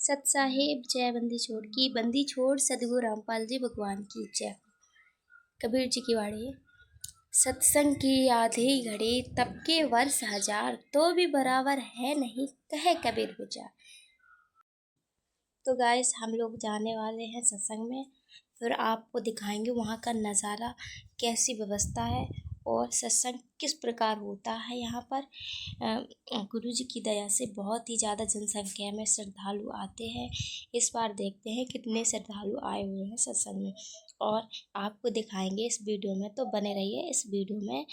सत साहिब जय बंदी छोड़ की बंदी छोड़ सदगुरु रामपाल जी भगवान की जय। कबीर जी की वाणी है। सत्संग की आधी घड़ी तब के वर्ष हजार तो भी बराबर है नहीं कहे कबीर विचार। तो गाइस हम लोग जाने वाले हैं सत्संग में, फिर आपको दिखाएंगे वहाँ का नज़ारा, कैसी व्यवस्था है और सत्संग किस प्रकार होता है। यहाँ पर गुरु जी की दया से बहुत ही ज़्यादा जनसंख्या में श्रद्धालु आते हैं। इस बार देखते हैं कितने श्रद्धालु आए हुए हैं सत्संग में और आपको दिखाएंगे इस वीडियो में। तो बने रहिए इस वीडियो में,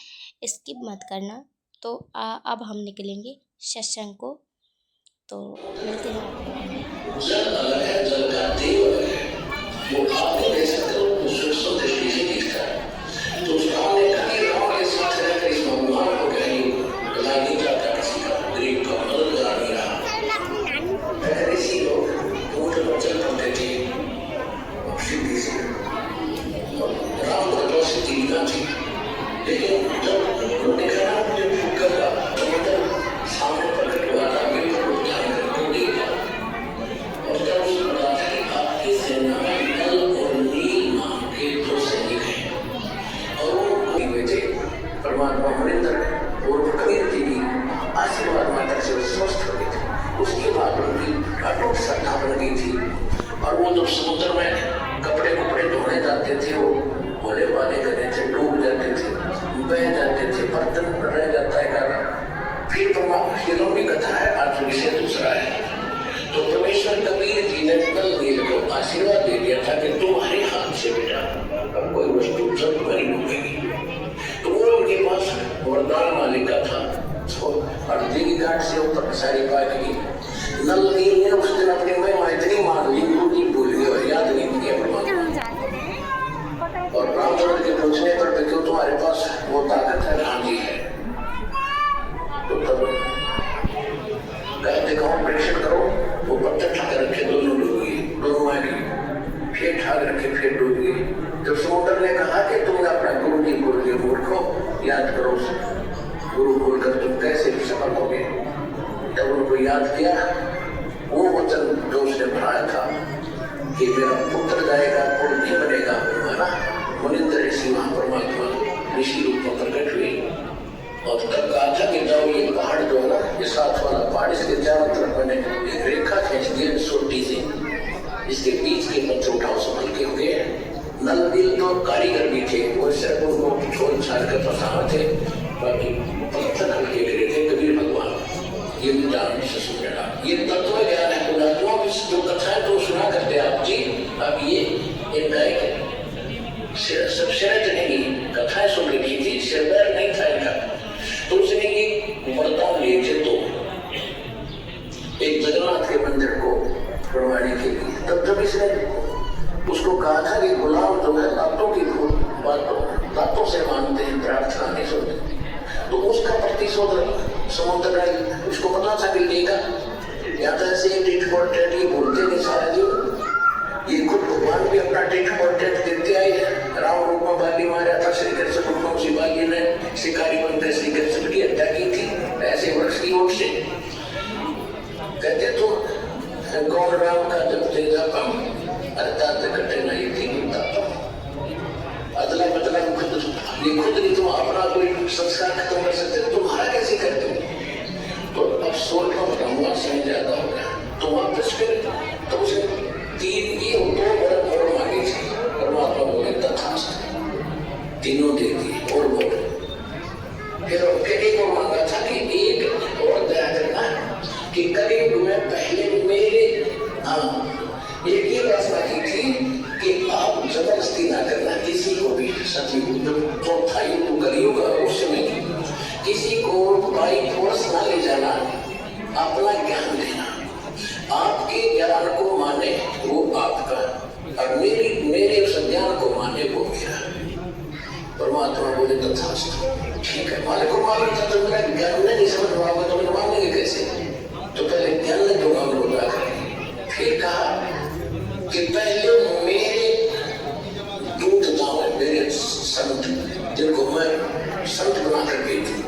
स्किप मत करना। तो अब हम निकलेंगे सत्संग को, तो मिलते हैं आपको। जल अलग है, जल का देव अलग है। वो आप नहीं दे सकते, वो सूक्ष्म दृष्टि से दिखता है। तो उसने कभी राम के साथ रहकर इस भगवान को कहीं भला नहीं जाता, किसी का गरीब का मदद करा नहीं रहा। पहले इसी लोग ऊँट पर चल पड़ते थे सिद्धि से, राम को तो सिद्धि ना थी। लेकिन जब उन्होंने कहा मुझे भूख लगा, तो मतलब सामने प्रकट हुआ था परमात्मा मनिंदर और कबीर जी की आशीर्वाद माता से स्वस्थ हो गए थे। उसके बाद उनकी अटूट श्रद्धा बन गई थी और वो जब समुद्र में कपड़े धोने जाते थे, वो भोले वाले करते थे, डूब जाते थे, बह जाते थे, बर्तन रह जाता है गाना। फिर परमात्मा की कथा है, आज विषय दूसरा है। तो परमेश्वर कबीर जी ने नल को आशीर्वाद दे दिया था कि तुम्हारे हाथ से बेटा अब कोई वस्तु सब नहीं डूबेगी। तो वो उनके पास वरदान मालिका था, और देवी घाट से ऊपर सारी बात की। नल नील ने उस दिन अपने महिमा इतनी मान ली, गुरु भूल गए और याद नहीं किया परमात्मा। और रामचंद्र के पूछने पर क्यों तुम्हारे पास वो ताकत है? हाँ जी है। तो तब कहते कहो प्रेषण करो, वो पत्थर ठाक रखे, दोनों डूब गई, दोनों आ गई, फिर ठाक रखे, फिर डूब गई। जब समुद्र ने कहा कि तुमने अपना गुरु जी भूल गए, मूर्खो याद करो, गुरु भूलकर तुम कैसे सफल होगे। जब उनको याद किया, वो वचन जो उसने बढ़ाया था कि मेरा पुत्र जाएगा, पुत्र नहीं बनेगा, है ना, मुनिंदर ऋषि वहां परमात्मा ऋषि रूप में प्रकट हुए और तब कहा था कि जाओ ये पहाड़ जो है ना, ये साथ वाला पहाड़, इसके चारों तरफ मैंने एक रेखा खींच दी छोटी सी, इसके बीच के पत्थर उठाओ संभल के हो गए। नल नील तो कारीगर भी थे, वो सिर्फ उनको छोड़ छाड़ कर फंसाना थे, बाकी पत्थर हल्के गिरे थे। कबीर भगवान ये ज्ञान से सुनेगा, ये तत्व ज्ञान है। पुरातनों की जो कथाएं तो सुना करते आप जी, अब ये एक सब शरत नहीं कथाएं सुन रखी थी, सिरबैर नहीं था इनका। तो उसने ये वरदान लिए थे, तो एक जगन्नाथ के मंदिर को बनवाने के लिए। तब इसने उसको कहा था कि गुलाम जो है बातों की बातों से मानते हैं, प्रार्थना नहीं सुनते। तो उसका प्रतिशोध समुद्र ने उसको पता था कि देगा, या तो ऐसे टिट फॉर टैट ये बोलते नहीं सारा जीवन। ये खुद भगवान भी अपना टिट फॉर टैट देते आए हैं। राम रूप में बाली मारा था, श्री कृष्ण रूप में उसी बाली ने शिकारी बनकर श्री कृष्ण की हत्या की थी, ऐसे वृक्ष की ओर से। कहते तो गौर राम का जब तेजा कम अर्थात कटे नहीं थी अदला बदला खुद, ये खुद नहीं तुम अपना कोई संस्कार खत्म कर सकते, तुम्हारा कैसे करते हो। तो अब सोच में बताऊंगा, समझ ज्यादा हो गया तो वापस फिर तो उसे तीन ये दो और मांगी थी, परमात्मा बोले तथास्तु, तीनों दे दिए और बोले। फिर एक और मांगा था कि एक और दया करना कि कलयुग में पहले मेरे एक ही प्रार्थना की थी कि आप जबरदस्ती ना करना किसी को भी। सतयुग चौथा युग कलयुग, उस समय किसी को बाई फोर्स ना ले जाना, अपना ज्ञान देना, आपके ज्ञान को माने वो आपका, और मेरे उस ज्ञान को माने वो मेरा। परमात्मा बोले तथास्तु, ठीक है। मालिक को मालूम था तो मेरा ज्ञान नहीं समझ पाओगे तो मैं मानेंगे कैसे। तो पहले ज्ञान ने दूंगा बोला, फिर कहा कि पहले मेरे दूत जाओ, मेरे संत जिनको मैं संत बना कर गई थी,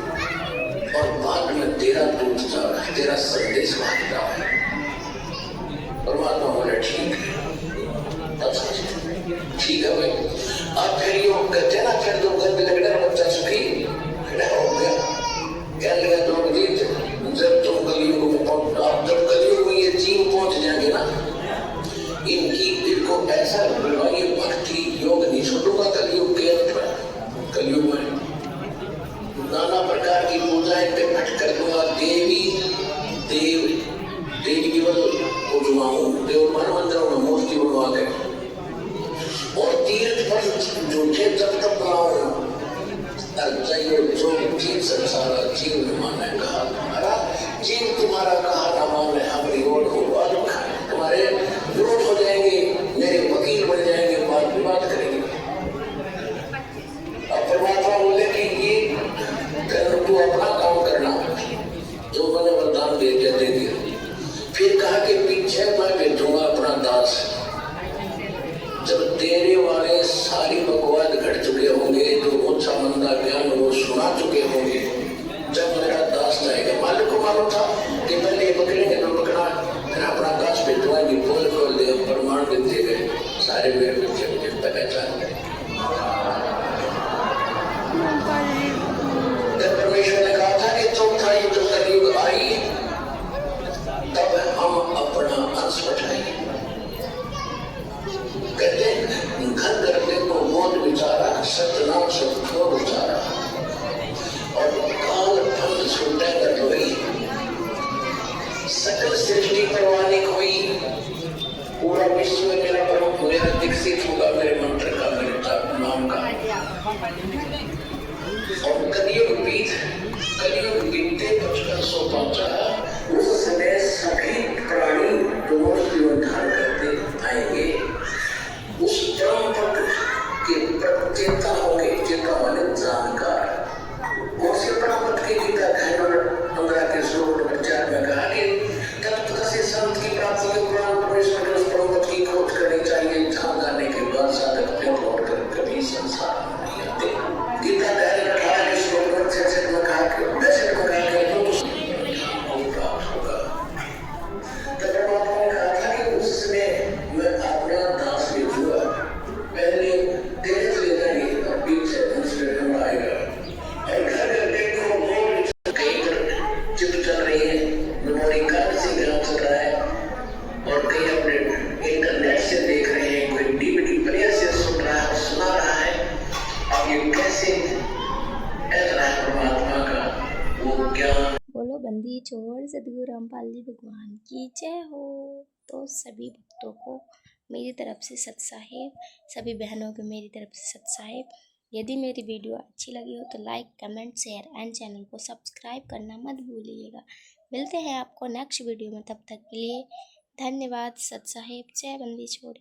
और बाद में तेरा दूत जाओ, तेरा संदेश वहां जाओ। बनाऊं, देवमान मंदिरों में मूर्ति बनवा के, और तीर्थ पर झूठे तब तक बनाऊं, चाहिए जो जीव संसारा जीव न माने कहा तुम्हारा, जीव तुम्हारा कहा न माने हमारी ओर हो, तुम्हारे विरोध हो जाएंगे, मेरे वकील बन जाएंगे, बात विवाद करेंगे। अब परमात्मा बोले कि ये तू अपना काम करना, जो मैंने वरदान दे दिया। फिर कहा कि पीछे मैं भेजूंगा अपना दास, जब तेरे वाले सारी बकवाद घट चुके होंगे, जो ऊंचा मंदा ज्ञान वो सुना चुके होंगे, जब मेरा दास जाएगा। मालिक को मालूम था कि पहले ये पकड़ेंगे तो पकड़ा, फिर अपना दास भिजवाएंगे, पोल खोल दे, प्रमाण देते गए, सारे मेरे बच्चे मुझे पहचान गए। जब परमेश्वर ने कहा था कि चौथा युग कलयुग आई, तब हम अपना अंश उठाएंगे। कहते घर करने को बोध विचारा, सतनाम सतखोर उचारा, और काल फल छूटे कर लोई, सकल सृष्टि परवानी कोई, पूरा विश्व मेरा प्रमुख, मेरा दीक्षित होगा मेरे मंत्र का, मेरे नाम का। और कलयुग बीते 5505, उस समय सभी प्राणी जो उद्धार करते आएंगे, उस परम पद के प्रचेता होंगे, चेता वाले जानकार। कौन से परम पद की गीता 15 के श्लोक नंबर 4 में कहा कि तत्व से संत की प्राप्ति के उपरांत परमेश्वर के उस परम पद की खोज करनी चाहिए, जहाँ जाने के बाद साधक पे लौटकर कभी संसार में नहीं आते। गीता 18 के श्लोक नंबर 66 में कहा कि 10 में कहा कि प्राप्त होगा। तब परमात्मा ने कहा था कि उसमें मैं अपना दास भेजूंगा, पहले तेरे से जाएंगे और पीछे दूसरे हम आएगा। और घर देखो वो कहीं पर चिप चल रही है, मेमोरी कार्ड से ग्राम चल रहा है, और कहीं अपने इंटरनेट से देख रहे हैं, कोई डीवीडी प्लेयर से सुन रहा है, सुना रहा है। अब ये कैसे ऐसा है परमात्मा का वो ज्ञान। बोलो बंदी छोड़ सदगुरु रामपाल जी भगवान की जय हो। तो सभी भक्तों को मेरी तरफ से सत साहिब, सभी बहनों को मेरी तरफ से सत साहिब। यदि मेरी वीडियो अच्छी लगी हो तो like, comment, share and channel को सब्सक्राइब करना मत भूलिएगा। मिलते हैं आपको नेक्स्ट वीडियो में, तब तक के लिए धन्यवाद। सत साहिब, जय बंदी छोड़।